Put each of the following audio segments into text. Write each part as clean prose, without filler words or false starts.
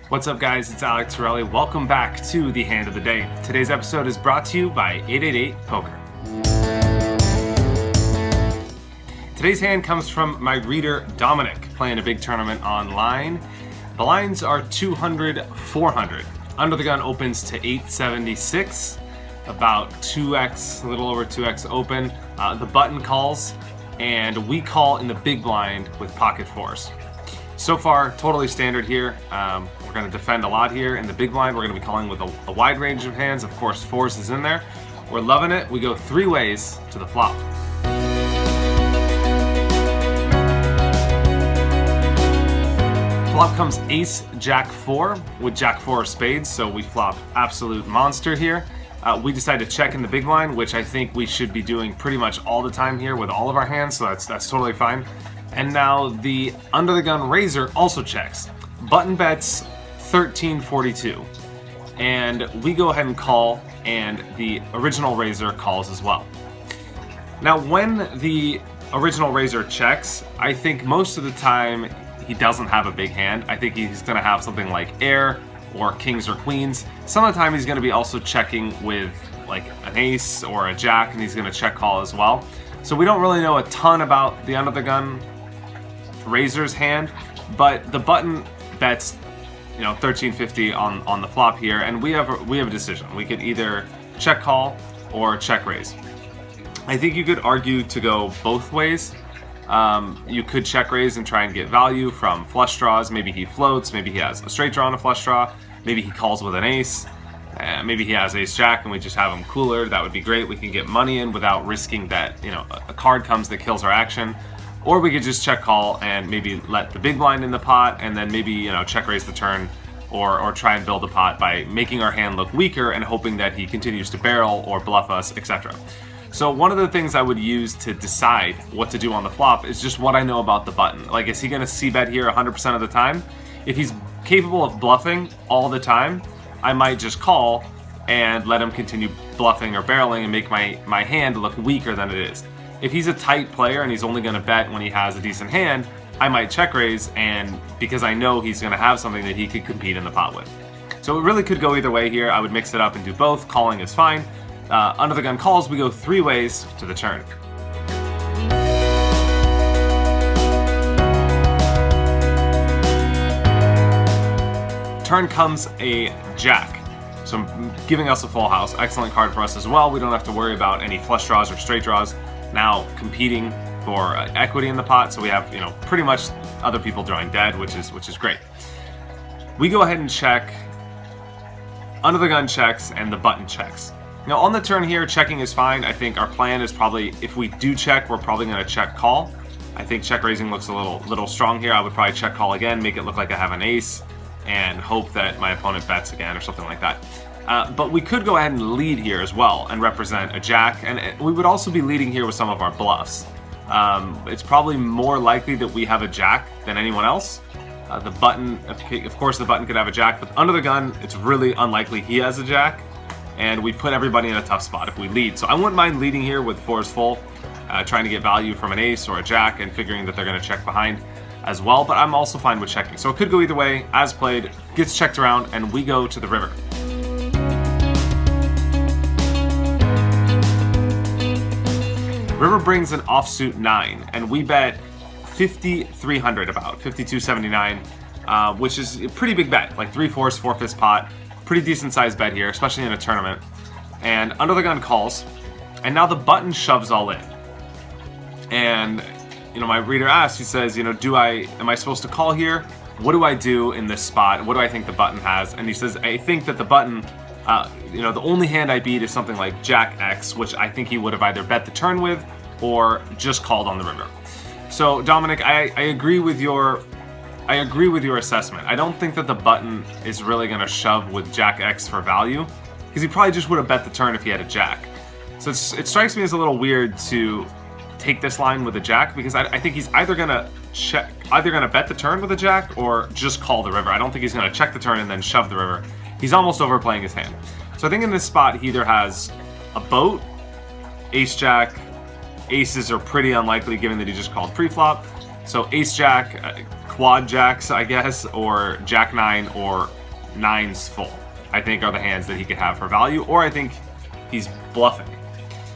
What's up, guys? It's Alec Torelli. Welcome back to the Hand of the Day. Today's episode is brought to you by 888 Poker. Today's hand comes from my reader Dominik, playing a big tournament online. The lines are 200, 400. Under the gun opens to 876, about 2x, a little over 2x open. The button calls, and we call in the big blind with pocket fours. So far, totally standard here. We're going to defend a lot here. In the big blind, we're going to be calling with a wide range of hands. Of course, fours is in there. We're loving it. We go three ways to the flop. Flop comes ace, jack four with jack four of spades, so we flop absolute monster here. We decide to check in the big blind, which I think we should be doing pretty much all the time here with all of our hands, so that's totally fine. And now the under the gun raiser also checks. Button bets 1342. And we go ahead and call, and the original raiser calls as well. Now when the original raiser checks, I think most of the time he doesn't have a big hand. I think he's going to have something like air or kings or queens. Some of the time he's going to be also checking with like an ace or a jack, and he's going to check call as well. So we don't really know a ton about the under the gun raiser's hand, but the button bets 1350 on the flop here, and we have a decision. We could either check call or check raise. I think you could argue to go both ways. You could check raise and try and get value from flush draws. Maybe he floats, maybe he has a straight draw and a flush draw, maybe he calls with an ace, maybe he has ace jack and we just have him cooler. That would be great. We can get money in without risking that a card comes that kills our action. Or we could just check call and maybe let the big blind in the pot, and then maybe check raise the turn, or try and build a pot by making our hand look weaker and hoping that he continues to barrel or bluff us, etc. So one of the things I would use to decide what to do on the flop is just what I know about the button. Like, is he going to c-bet here 100% of the time? If he's capable of bluffing all the time, I might just call and let him continue bluffing or barreling and make my hand look weaker than it is. If he's a tight player and he's only going to bet when he has a decent hand, I might check raise, and because I know he's going to have something that he could compete in the pot with. So it really could go either way here. I would mix it up and do both. Calling is fine. Under the gun calls, we go three ways to the turn. Turn comes a jack. So giving us a full house. Excellent card for us as well. We don't have to worry about any flush draws or straight draws. Now competing for equity in the pot, so we have pretty much other people drawing dead, which is great. We go ahead and check. Under the gun checks and the button checks. Now on the turn here, checking is fine. I think our plan is probably, if we do check, we're probably going to check call. I think check raising looks a little strong here. I would probably check call again, make it look like I have an ace, and hope that my opponent bets again or something like that. But we could go ahead and lead here as well and represent a jack, and we would also be leading here with some of our bluffs. It's probably more likely that we have a jack than anyone else. The button, of course the button could have a jack, but under the gun, it's really unlikely he has a jack, and we put everybody in a tough spot if we lead. So I wouldn't mind leading here with fours full, trying to get value from an ace or a jack and figuring that they're going to check behind as well, but I'm also fine with checking. So it could go either way. As played, gets checked around, and we go to the river. River brings an offsuit 9, and we bet 5,300, about 5,279, which is a pretty big bet, like 3/4, 4/5 pot. Pretty decent sized bet here, especially in a tournament. And under the gun calls, and now the button shoves all in. And my reader asks, he says, am I supposed to call here? What do I do in this spot? What do I think the button has? And he says, I think that the button, the only hand I beat is something like Jack X, which I think he would have either bet the turn with or just called on the river. So Dominik, I agree with your assessment. I don't think that the button is really going to shove with Jack X for value, because he probably just would have bet the turn if he had a jack. So it strikes me as a little weird to take this line with a jack, because I think he's either going to check, either going to bet the turn with a jack or just call the river. I don't think he's going to check the turn and then shove the river. He's almost overplaying his hand. So I think in this spot, he either has a boat, ace-jack. Aces are pretty unlikely given that he just called pre-flop. So ace-jack, quad-jacks, I guess, or jack-9 or nines full, I think are the hands that he could have for value, or I think he's bluffing.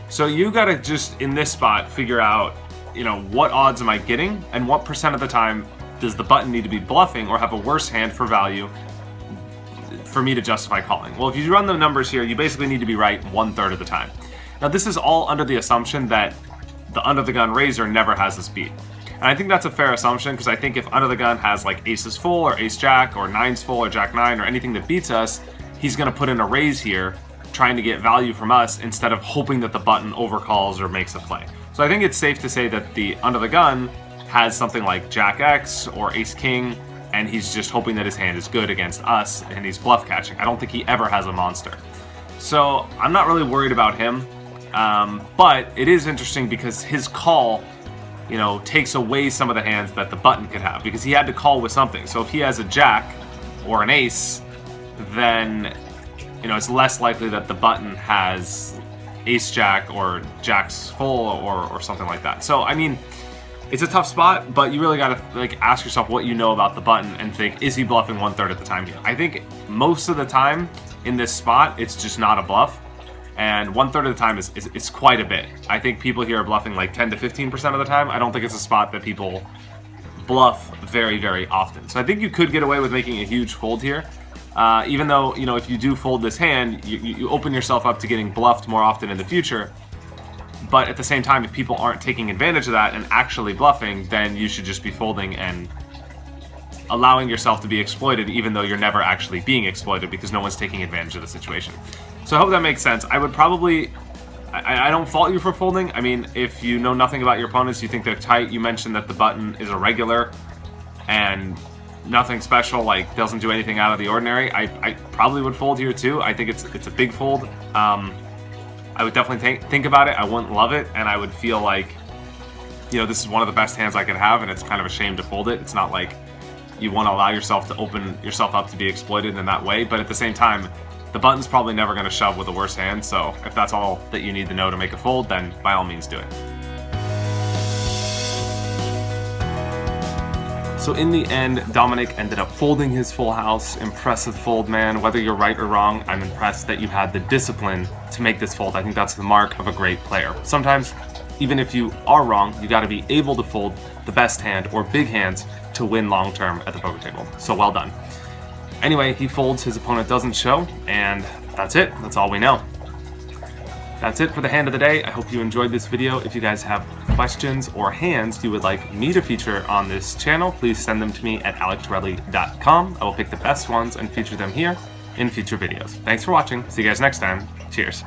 So you got to just, in this spot, figure out, you know, what odds am I getting and what percent of the time does the button need to be bluffing or have a worse hand for value for me to justify calling. Well, if you run the numbers here, you basically need to be right 1/3 of the time. Now, this is all under the assumption that the under the gun raiser never has this beat. And I think that's a fair assumption, because I think if under the gun has like aces full or ace jack or nines full or jack 9 or anything that beats us, he's going to put in a raise here trying to get value from us instead of hoping that the button overcalls or makes a play. So I think it's safe to say that the under the gun has something like jack X or ace king, and he's just hoping that his hand is good against us and he's bluff catching. I don't think he ever has a monster. So I'm not really worried about him, but it is interesting because his call, you know, takes away some of the hands that the button could have, because he had to call with something. So if he has a jack or an ace, then, you know, it's less likely that the button has ace jack or jacks full or something like that. So I mean, it's a tough spot, but you really gotta like ask yourself what you know about the button and think, is he bluffing 1/3 of the time here? I think most of the time in this spot, it's just not a bluff, and 1/3 of the time is quite a bit. I think people here are bluffing like 10 to 15% of the time. I don't think it's a spot that people bluff very, very often. So I think you could get away with making a huge fold here. Even though, you know, if you do fold this hand, you open yourself up to getting bluffed more often in the future. But at the same time, if people aren't taking advantage of that and actually bluffing, then you should just be folding and allowing yourself to be exploited, even though you're never actually being exploited because no one's taking advantage of the situation. So I hope that makes sense. I would probably, I don't fault you for folding. I mean, if you know nothing about your opponents, you think they're tight, you mentioned that the button is a regular and nothing special, like doesn't do anything out of the ordinary, I probably would fold here too. I think it's a big fold. I would definitely think about it. I wouldn't love it, and I would feel like, you know, this is one of the best hands I could have, and it's kind of a shame to fold it. It's not like you want to allow yourself to open yourself up to be exploited in that way, but at the same time, the button's probably never going to shove with a worse hand, so if that's all that you need to know to make a fold, then by all means do it. So in the end, Dominik ended up folding his full house. Impressive fold, man. Whether you're right or wrong, I'm impressed that you had the discipline to make this fold. I think that's the mark of a great player. Sometimes, even if you are wrong, you gotta be able to fold the best hand or big hands to win long term at the poker table. So well done. Anyway, he folds, his opponent doesn't show, and that's it. That's all we know. That's it for the hand of the day. I hope you enjoyed this video. If you guys have questions or hands you would like me to feature on this channel, please send them to me at alectorelli.com. I will pick the best ones and feature them here in future videos. Thanks for watching. See you guys next time. Cheers.